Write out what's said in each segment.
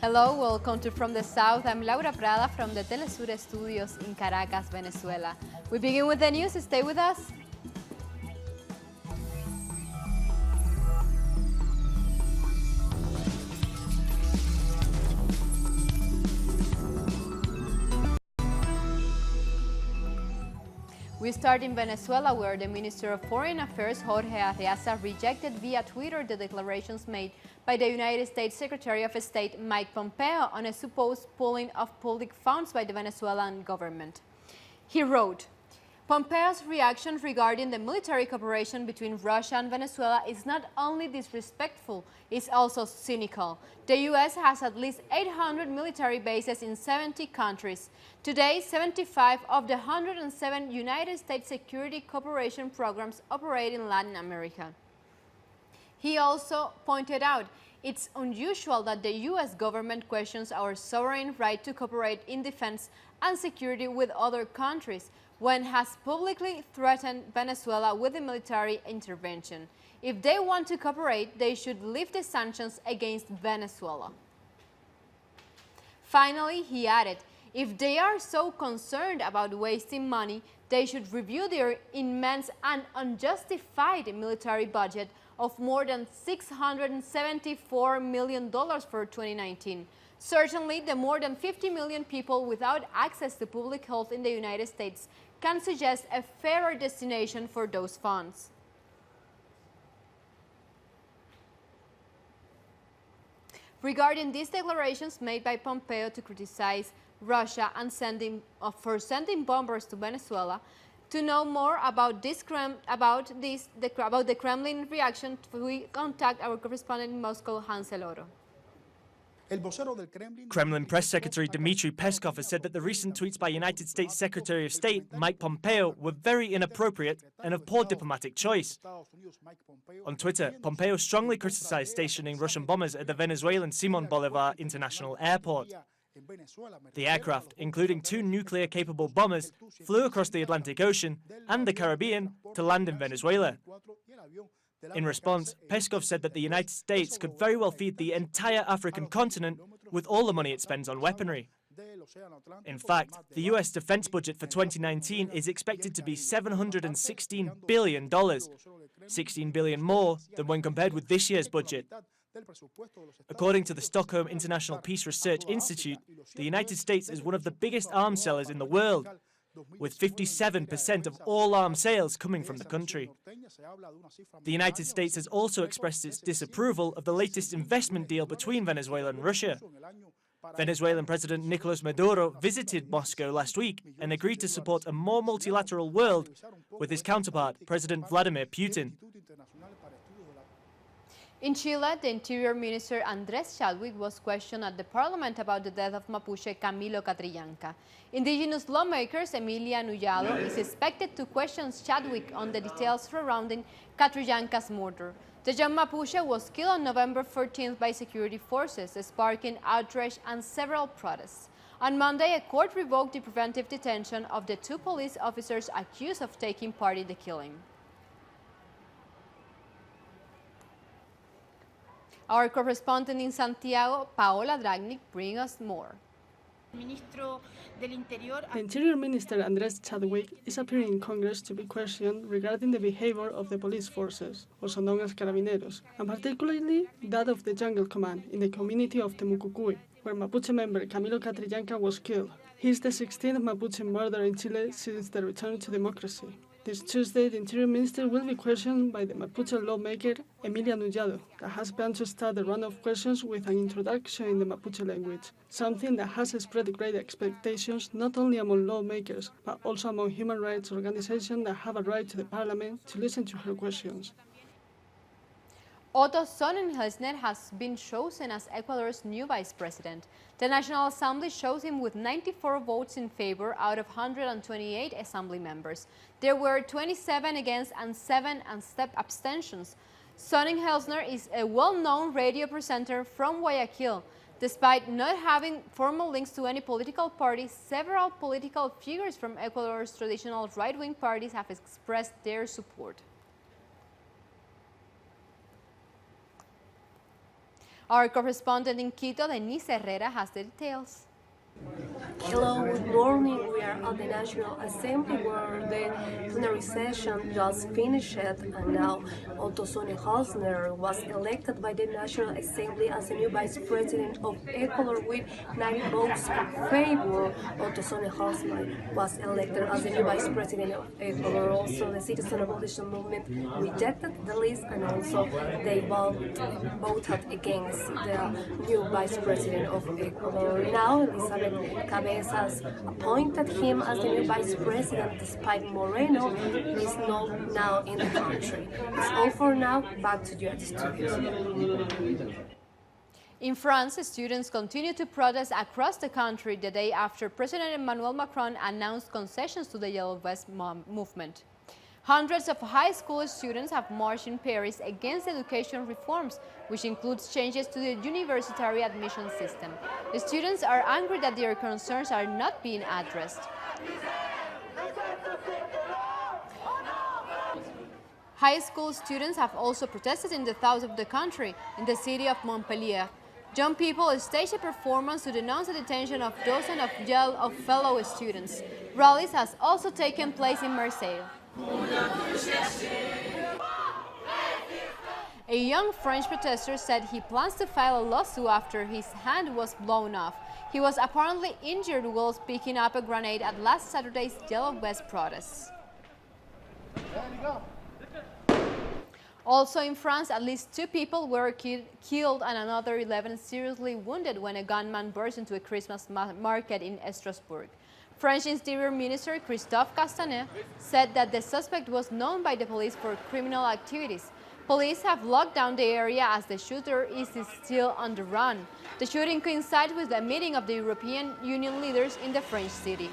Hello, welcome to From the South. I'm Laura Prada from the Telesur Studios in Caracas, Venezuela. We begin with the news. Stay with us. We start in Venezuela, where the Minister of Foreign Affairs, Jorge Arreaza, rejected via Twitter the declarations made by the United States Secretary of State Mike Pompeo on a supposed pooling of public funds by the Venezuelan government. He wrote, Pompeo's reaction regarding the military cooperation between Russia and Venezuela is not only disrespectful, it's also cynical. The U.S. has at least 800 military bases in 70 countries. Today, 75 of the 107 United States security cooperation programs operate in Latin America. He also pointed out it's unusual that the U.S. government questions our sovereign right to cooperate in defense and security with other countries, when has publicly threatened Venezuela with a military intervention. If they want to cooperate, they should lift the sanctions against Venezuela. Finally, he added, if they are so concerned about wasting money, they should review their immense and unjustified military budget of more than $674 million for 2019. Certainly, the more than 50 million people without access to public health in the United States can suggest a fairer destination for those funds. Regarding these declarations made by Pompeo to criticize Russia and for sending bombers to Venezuela, to know more about the Kremlin reaction, we contact our correspondent in Moscow, Hans Eloro. Kremlin Press Secretary Dmitry Peskov has said that the recent tweets by United States Secretary of State Mike Pompeo were very inappropriate and of poor diplomatic choice. On Twitter, Pompeo strongly criticized stationing Russian bombers at the Venezuelan Simon Bolivar International Airport. The aircraft, including 2 nuclear-capable bombers, flew across the Atlantic Ocean and the Caribbean to land in Venezuela. In response, Peskov said that the United States could very well feed the entire African continent with all the money it spends on weaponry. In fact, the U.S. defense budget for 2019 is expected to be $716 billion, $16 billion more than when compared with this year's budget. According to the Stockholm International Peace Research Institute, the United States is one of the biggest arms sellers in the world, with 57% of all arms sales coming from the country. The United States has also expressed its disapproval of the latest investment deal between Venezuela and Russia. Venezuelan President Nicolas Maduro visited Moscow last week and agreed to support a more multilateral world with his counterpart, President Vladimir Putin. In Chile, the Interior Minister Andrés Chadwick was questioned at the parliament about the death of Mapuche Camilo Catrillanca. Indigenous lawmakers Emilia Nullado is expected to question Chadwick on the details surrounding Catrillanca's murder. The young Mapuche was killed on November 14th by security forces, sparking outrage and several protests. On Monday, a court revoked the preventive detention of the 2 police officers accused of taking part in the killing. Our correspondent in Santiago, Paola Dragnik, brings us more. The Interior Minister Andrés Chadwick is appearing in Congress to be questioned regarding the behavior of the police forces, also known as Carabineros, and particularly that of the Jungle Command in the community of Temucucuy, where Mapuche member Camilo Catrillanca was killed. He is the 16th Mapuche murder in Chile since the return to democracy. This Tuesday, the Interior Minister will be questioned by the Mapuche lawmaker Emilia Nullado, that has planned to start the round of questions with an introduction in the Mapuche language, something that has spread great expectations not only among lawmakers, but also among human rights organizations that have arrived to the parliament to listen to her questions. Otto Sonnenhelsner has been chosen as Ecuador's new vice president. The National Assembly chose him with 94 votes in favor out of 128 assembly members. There were 27 against and 7 abstentions. Sonnenhelsner is a well-known radio presenter from Guayaquil. Despite not having formal links to any political party, several political figures from Ecuador's traditional right-wing parties have expressed their support. Our correspondent in Quito, Denise Herrera, has the details. Hello, good morning. We are at the National Assembly where the plenary session just finished, and now Otto Sonne Hosner was elected by the National Assembly as the new Vice President of Ecuador with 90 votes in favor. Otto Sonne Hosner was elected as the new Vice President of Ecuador. Also, the Citizen Abolition Movement rejected the list, and also they voted against the new Vice President of Ecuador. Now, Elizabeth Cabezas appointed him as the new vice president despite Moreno is not now in the country. It's all for now. Back to you at the studios. In France, students continue to protest across the country the day after President Emmanuel Macron announced concessions to the Yellow Vest movement. Hundreds of high school students have marched in Paris against education reforms, which includes changes to the university admission system. The students are angry that their concerns are not being addressed. High school students have also protested in the south of the country, in the city of Montpellier. Young people staged a performance to denounce the detention of dozens of fellow students. Rallies has also taken place in Marseille. A young French protester said he plans to file a lawsuit after his hand was blown off. He was apparently injured while picking up a grenade at last Saturday's Yellow Vest protests. Also in France, at least 2 people were killed and another 11 seriously wounded when a gunman burst into a Christmas market in Strasbourg. French Interior Minister Christophe Castaner said that the suspect was known by the police for criminal activities. Police have locked down the area as the shooter is still on the run. The shooting coincides with a meeting of the European Union leaders in the French city.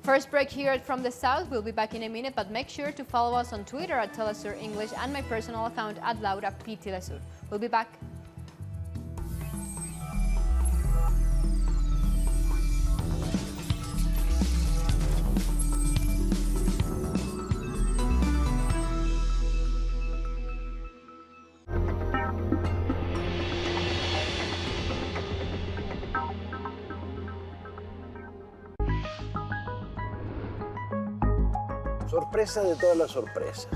First break here from the South. We'll be back in a minute, but make sure to follow us on Twitter at Telesur English and my personal account at Laura P. Telesur. We'll be back. Sorpresa de todas las sorpresas.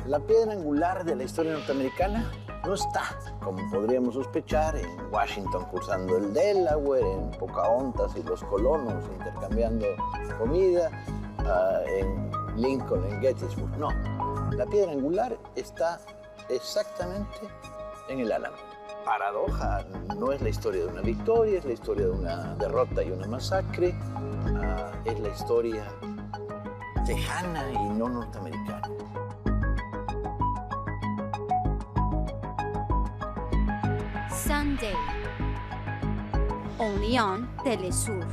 La piedra angular de la historia norteamericana no está, como podríamos sospechar, en Washington cruzando el Delaware, en Pocahontas y los colonos intercambiando comida, en Lincoln, en Gettysburg. No, la piedra angular está exactamente en el Álamo. Paradoja, no es la historia de una victoria, es la historia de una derrota y una masacre, es la historia tejana y no norteamericana. Sunday, only on Telesur.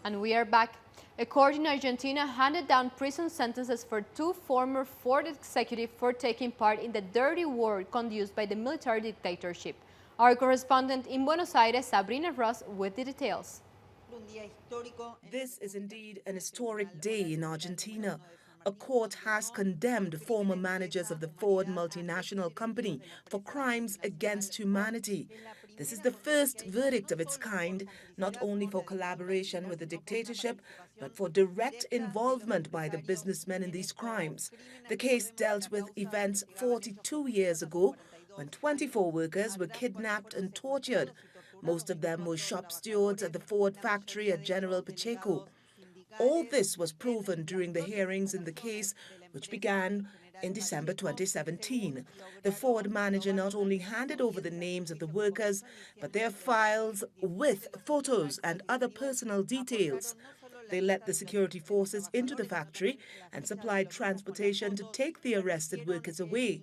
And we are back. A court in Argentina handed down prison sentences for 2 former Ford executives for taking part in the dirty war conducted by the military dictatorship. Our correspondent in Buenos Aires, Sabrina Ross, with the details. This is indeed an historic day in Argentina. A court has condemned former managers of the Ford multinational company for crimes against humanity. This is the first verdict of its kind, not only for collaboration with the dictatorship, but for direct involvement by the businessmen in these crimes. The case dealt with events 42 years ago, when 24 workers were kidnapped and tortured. Most of them were shop stewards at the Ford factory at General Pacheco. All this was proven during the hearings in the case, which began In December 2017, the Ford manager not only handed over the names of the workers, but their files with photos and other personal details. They let the security forces into the factory and supplied transportation to take the arrested workers away.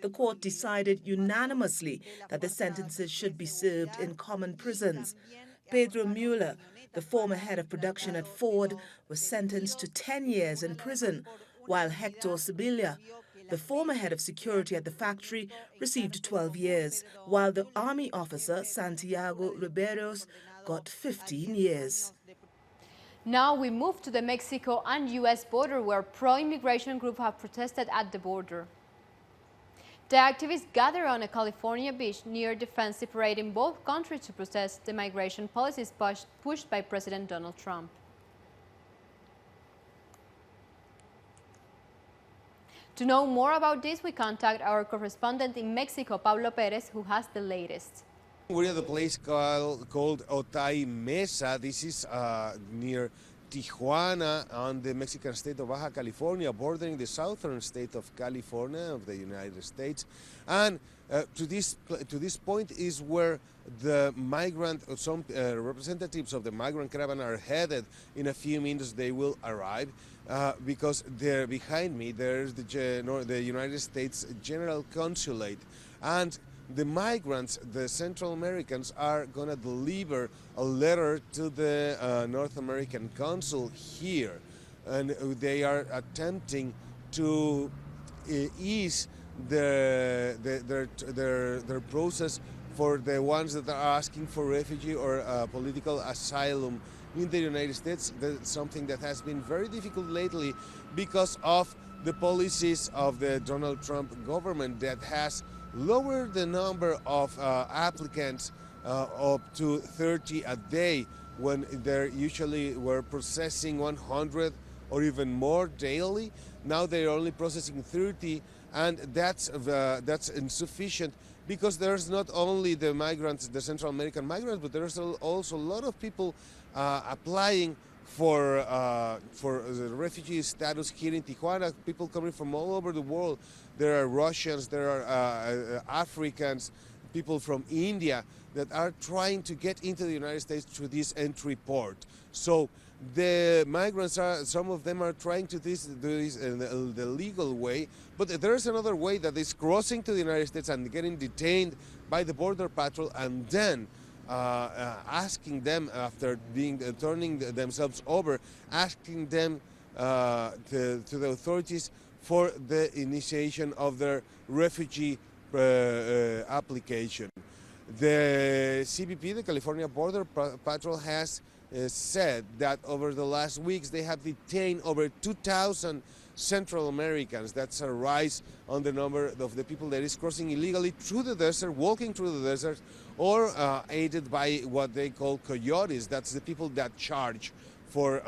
The court decided unanimously that the sentences should be served in common prisons. Pedro Mueller, the former head of production at Ford, was sentenced to 10 years in prison, while Hector Sibilia, the former head of security at the factory, received 12 years, while the army officer Santiago Riberos got 15 years. Now we move to the Mexico and U.S. border, where pro-immigration groups have protested at the border. The activists gathered on a California beach near the fence separating both countries to protest the migration policies pushed by President Donald Trump. To know more about this, we contact our correspondent in Mexico, Pablo Perez, who has the latest. We're at a place called Otay Mesa. This is near Tijuana on the Mexican state of Baja California, bordering the southern state of California of the United States. And to this point is where the some representatives of the migrant caravan are headed. In a few minutes they will arrive because there behind me there's the United States General Consulate. And the migrants, the Central Americans, are going to deliver a letter to the North American consul here, and they are attempting to ease their process for the ones that are asking for refugee or political asylum in the United States. That's something that has been very difficult lately because of the policies of the Donald Trump government that has lower the number of applicants up to 30 a day when they usually were processing 100 or even more daily. Now they're only processing 30, and that's insufficient because there's not only the migrants, the Central American migrants, but there's also a lot of people applying for refugee status here in Tijuana, people coming from all over the world. There are Russians, there are Africans, people from India that are trying to get into the United States through this entry port. So the migrants some of them are trying to do this in the legal way, but there's another way that is crossing to the United States and getting detained by the Border Patrol and then asking them, after turning themselves over, asking them to the authorities for the initiation of their refugee application. The CBP, the California Border Patrol, has said that over the last weeks they have detained over 2,000 Central Americans. That's a rise on the number of the people that is crossing illegally through the desert, walking through the desert, or aided by what they call coyotes. That's the people that charge for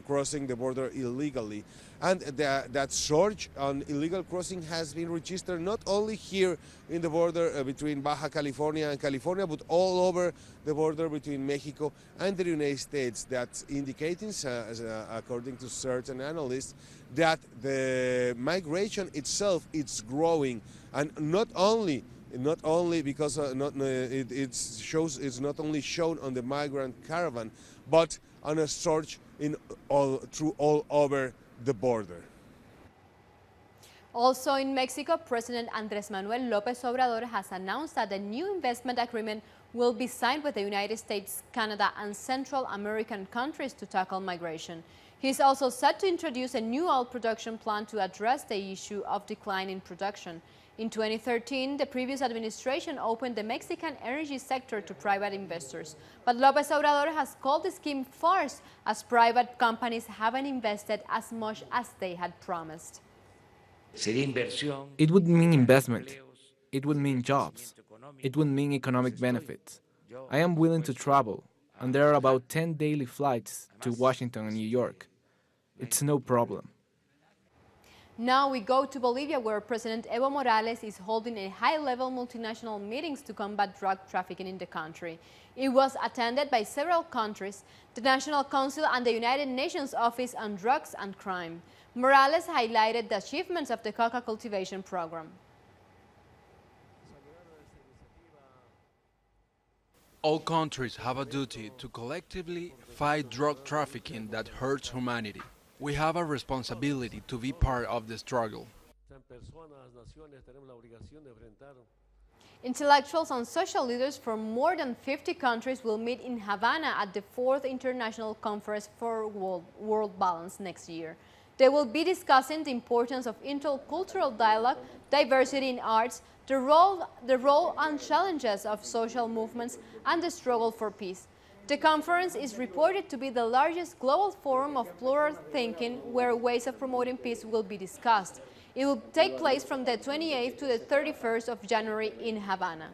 crossing the border illegally. And that surge on illegal crossing has been registered not only here in the border between Baja California and California, but all over the border between Mexico and the United States. That's indicating, according to certain analysts, that the migration itself is growing, and not only because it's not only shown on the migrant caravan, but on a surge through all over the border. Also in Mexico, President Andrés Manuel López Obrador has announced that a new investment agreement will be signed with the United States, Canada, and Central American countries to tackle migration. He's also set to introduce a new oil production plan to address the issue of decline in production. In 2013, the previous administration opened the Mexican energy sector to private investors. But López Obrador has called the scheme farce, as private companies haven't invested as much as they had promised. It would mean investment. It would mean jobs. It would mean economic benefits. I am willing to travel, and there are about 10 daily flights to Washington and New York. It's no problem. Now we go to Bolivia, where President Evo Morales is holding a high-level multinational meetings to combat drug trafficking in the country. It was attended by several countries, the National Council and the United Nations Office on Drugs and Crime. Morales highlighted the achievements of the coca cultivation program. All countries have a duty to collectively fight drug trafficking that hurts humanity. We have a responsibility to be part of the struggle. Intellectuals and social leaders from more than 50 countries will meet in Havana at the 4th International Conference for World Balance next year. They will be discussing the importance of intercultural dialogue, diversity in arts, the role and challenges of social movements, and the struggle for peace. The conference is reported to be the largest global forum of plural thinking where ways of promoting peace will be discussed. It will take place from the 28th to the 31st of January in Havana.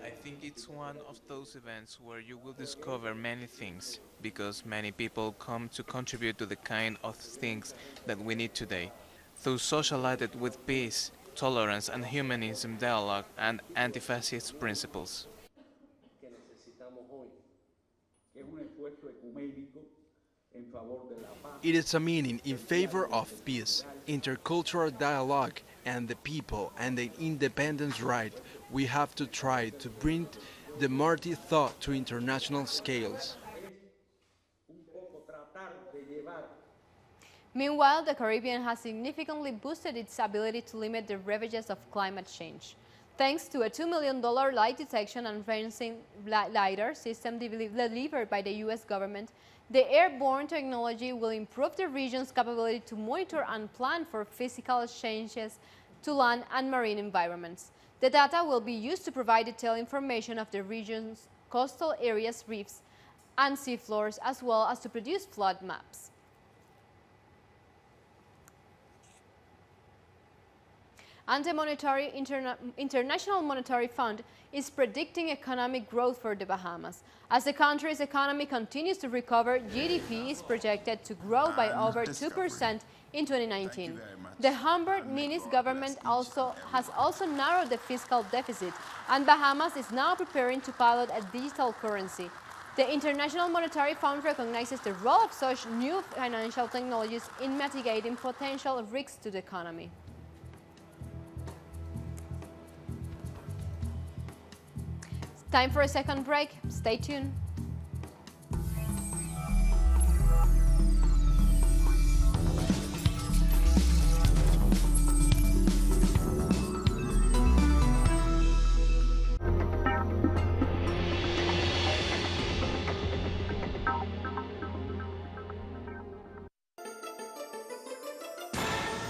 I think it's one of those events where you will discover many things, because many people come to contribute to the kind of things that we need today. Those socialized with peace, tolerance and humanism dialogue and anti-fascist principles. It is a meeting in favor of peace, intercultural dialogue, and the people and the independence right. We have to try to bring the multi-thought to international scales. Meanwhile, the Caribbean has significantly boosted its ability to limit the ravages of climate change. Thanks to a $2 million light detection and fencing LiDAR system delivered by the U.S. government, the airborne technology will improve the region's capability to monitor and plan for physical changes to land and marine environments. The data will be used to provide detailed information of the region's coastal areas, reefs, and seafloors, as well as to produce flood maps. And the International Monetary Fund is predicting economic growth for the Bahamas. As the country's economy continues to recover, GDP is projected to grow by over 2% in 2019. The Humbert-Minnis government has also narrowed the fiscal deficit, and Bahamas is now preparing to pilot a digital currency. The International Monetary Fund recognizes the role of such new financial technologies in mitigating potential risks to the economy. Time for a second break. Stay tuned.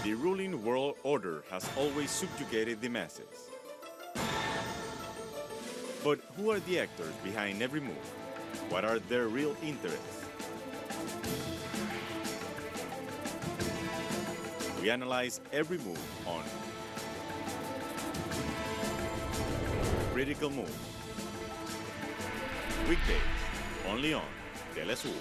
The ruling world order has always subjugated the masses. But who are the actors behind every move? What are their real interests? We analyze every move on Critical Move. Weekdays, only on Telesur.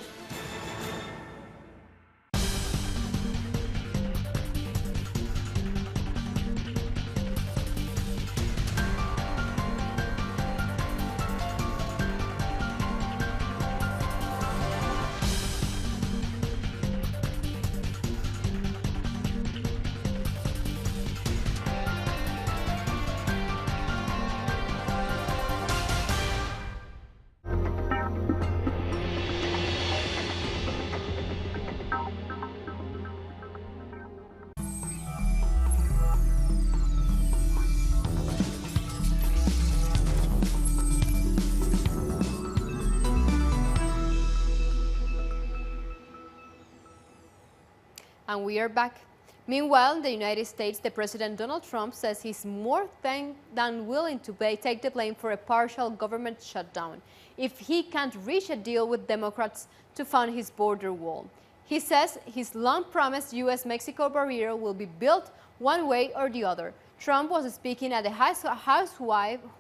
And we are back. Meanwhile, in the United States, the President Donald Trump says he's more than willing to take the blame for a partial government shutdown if he can't reach a deal with Democrats to fund his border wall. He says his long-promised U.S.-Mexico barrier will be built one way or the other. Trump was speaking at the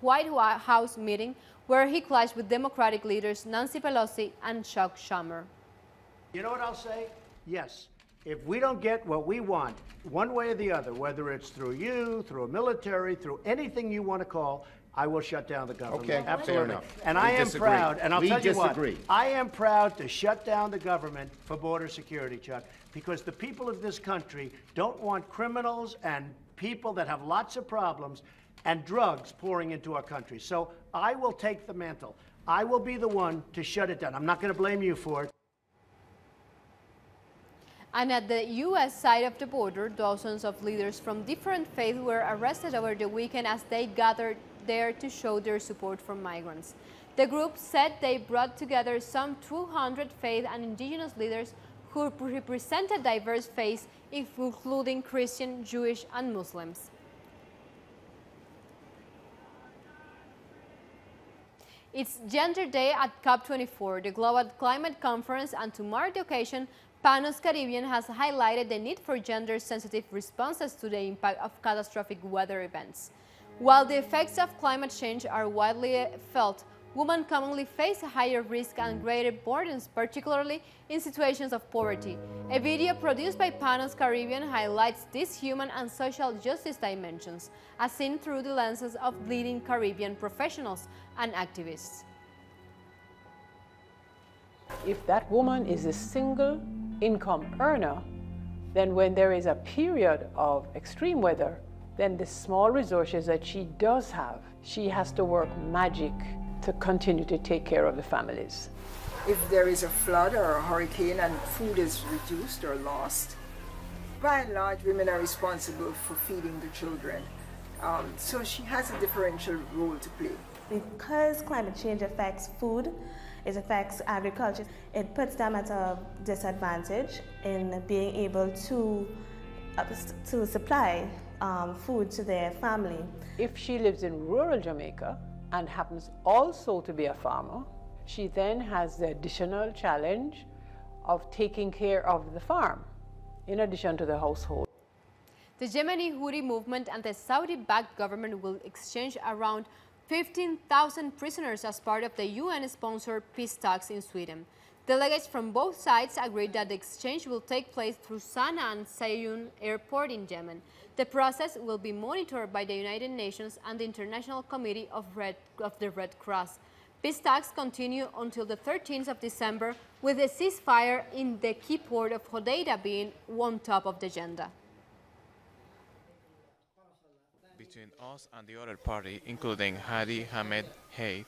White House meeting where he clashed with Democratic leaders Nancy Pelosi and Chuck Schumer. You know what I'll say? Yes, If we don't get what we want, one way or the other, whether it's through you, through a military, through anything you want to call, I will shut down the government. Okay, absolutely. fair enough. And We I am disagree. proud, and I'll We tell you what, disagree. I am proud to shut down the government for border security, Chuck, because the people of this country don't want criminals and people that have lots of problems and drugs pouring into our country. So I will take the mantle. I will be the one to shut it down. I'm not going to blame you for it. And at the U.S. side of the border, dozens of leaders from different faiths were arrested over the weekend as they gathered there to show their support for migrants. The group said they brought together some 200 faith and indigenous leaders who represented diverse faiths, including Christian, Jewish, and Muslims. It's Gender Day at COP24, the Global Climate Conference, and to mark the occasion, Panos Caribbean has highlighted the need for gender-sensitive responses to the impact of catastrophic weather events. While the effects of climate change are widely felt, women commonly face a higher risk and greater burdens, particularly in situations of poverty. A video produced by Panos Caribbean highlights these human and social justice dimensions, as seen through the lenses of leading Caribbean professionals and activists. If that woman is a single income earner, then when there is a period of extreme weather, then the small resources that she does have, she has to work magic to continue to take care of the families. If there is a flood or a hurricane and food is reduced or lost, by and large, women are responsible for feeding the children. So she has a differential role to play. Because climate change affects food, it affects agriculture, it puts them at a disadvantage in being able to supply food to their family. If she lives in rural Jamaica and happens also to be a farmer, she then has the additional challenge of taking care of the farm in addition to the household. The Yemeni Houthi movement and the Saudi-backed government will exchange around 15,000 prisoners as part of the UN-sponsored peace talks in Sweden. Delegates from both sides agreed that the exchange will take place through Sana'a and Sayun airport in Yemen. The process will be monitored by the United Nations and the International Committee of the Red Cross. Peace talks continue until the 13th of December, with a ceasefire in the key port of Hodeida being on top of the agenda. Between us and the other party, including Hadi Hamed Hay,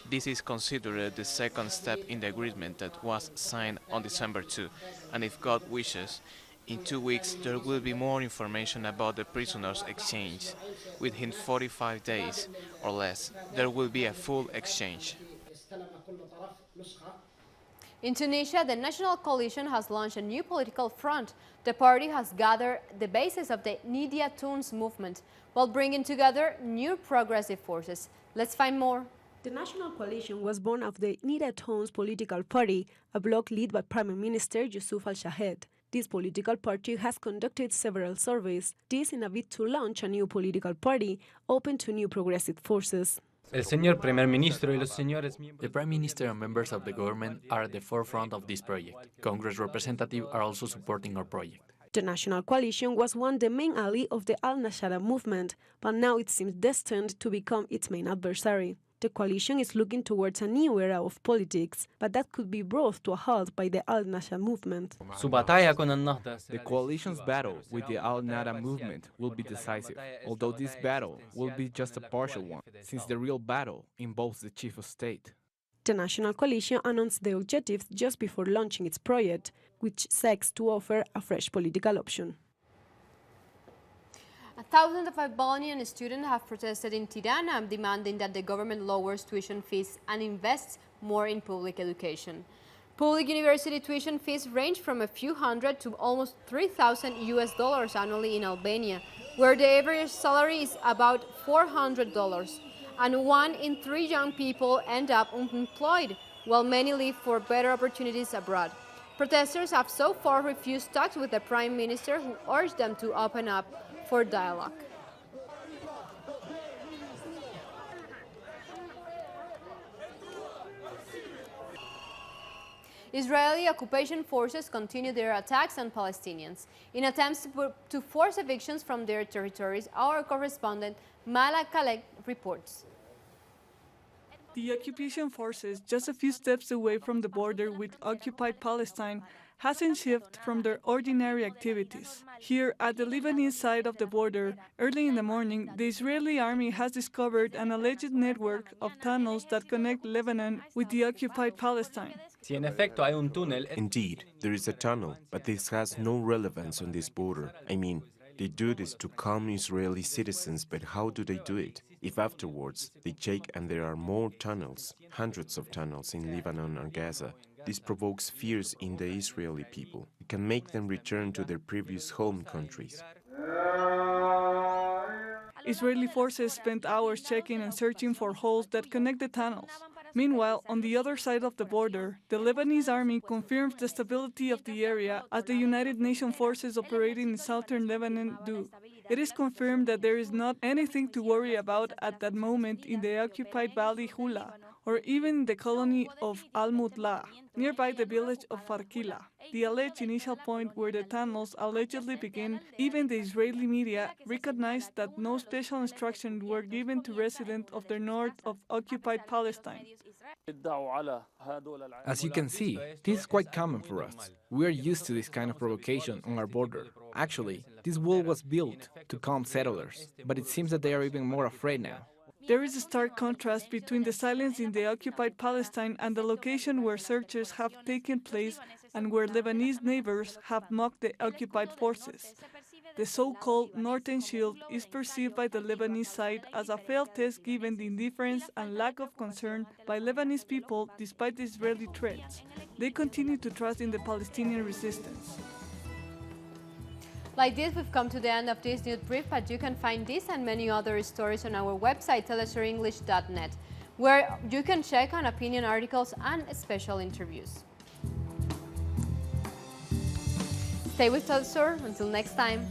this is considered the second step in the agreement that was signed on December 2, and if God wishes, in 2 weeks there will be more information about the prisoners' exchange. Within 45 days or less, there will be a full exchange. In Tunisia, the National Coalition has launched a new political front. The party has gathered the basis of the Nidia Tunes movement while bringing together new progressive forces. Let's find more. The National Coalition was born of the Nidia Tunes political party, a bloc led by Prime Minister Youssouf al-Shahed. This political party has conducted several surveys, this in a bid to launch a new political party open to new progressive forces. The Prime Minister and members of the government are at the forefront of this project. Congress representatives are also supporting our project. The National Coalition was once the main ally of the Al-Nashara movement, but now it seems destined to become its main adversary. The coalition is looking towards a new era of politics, but that could be brought to a halt by the Al-Nashra movement. The coalition's battle with the Al-Nahda movement will be decisive, although this battle will be just a partial one, since the real battle involves the chief of state. The National Coalition announced the objectives just before launching its project, which seeks to offer a fresh political option. Thousands of Albanian students have protested in Tirana, demanding that the government lowers tuition fees and invests more in public education. Public university tuition fees range from a few hundred to almost $3,000 annually in Albania, where the average salary is about $400, and 1 in 3 young people end up unemployed, while many leave for better opportunities abroad. Protesters have so far refused talks with the Prime Minister, who urged them to open up for dialogue. Israeli occupation forces continue their attacks on Palestinians. In attempts to force evictions from their territories, our correspondent Mala Khalek reports. The occupation forces, just a few steps away from the border with occupied Palestine, hasn't shifted from their ordinary activities. Here, at the Lebanese side of the border, early in the morning, the Israeli army has discovered an alleged network of tunnels that connect Lebanon with the occupied Palestine. Indeed, there is a tunnel, but this has no relevance on this border. I mean, they do this to calm Israeli citizens, but how do they do it? If afterwards they check and there are more tunnels, hundreds of tunnels in Lebanon and Gaza, this provokes fears in the Israeli people. It can make them return to their previous home countries. Israeli forces spent hours checking and searching for holes that connect the tunnels. Meanwhile, on the other side of the border, the Lebanese army confirms the stability of the area as the United Nations forces operating in southern Lebanon do. It is confirmed that there is not anything to worry about at that moment in the occupied Valley Hula, or even in the colony of Al-Mutla, nearby the village of Farkila, the alleged initial point where the tunnels allegedly begin. Even the Israeli media recognized that no special instructions were given to residents of the north of occupied Palestine. As you can see, this is quite common for us. We are used to this kind of provocation on our border. Actually, this wall was built to calm settlers, but it seems that they are even more afraid now. There is a stark contrast between the silence in the occupied Palestine and the location where searches have taken place and where Lebanese neighbors have mocked the occupied forces. The so-called Northern Shield is perceived by the Lebanese side as a failed test given the indifference and lack of concern by Lebanese people despite the Israeli threats. They continue to trust in the Palestinian resistance. Like this, we've come to the end of this news brief, but you can find this and many other stories on our website, telesurenglish.net, where you can check on opinion articles and special interviews. Stay with Telesur until next time.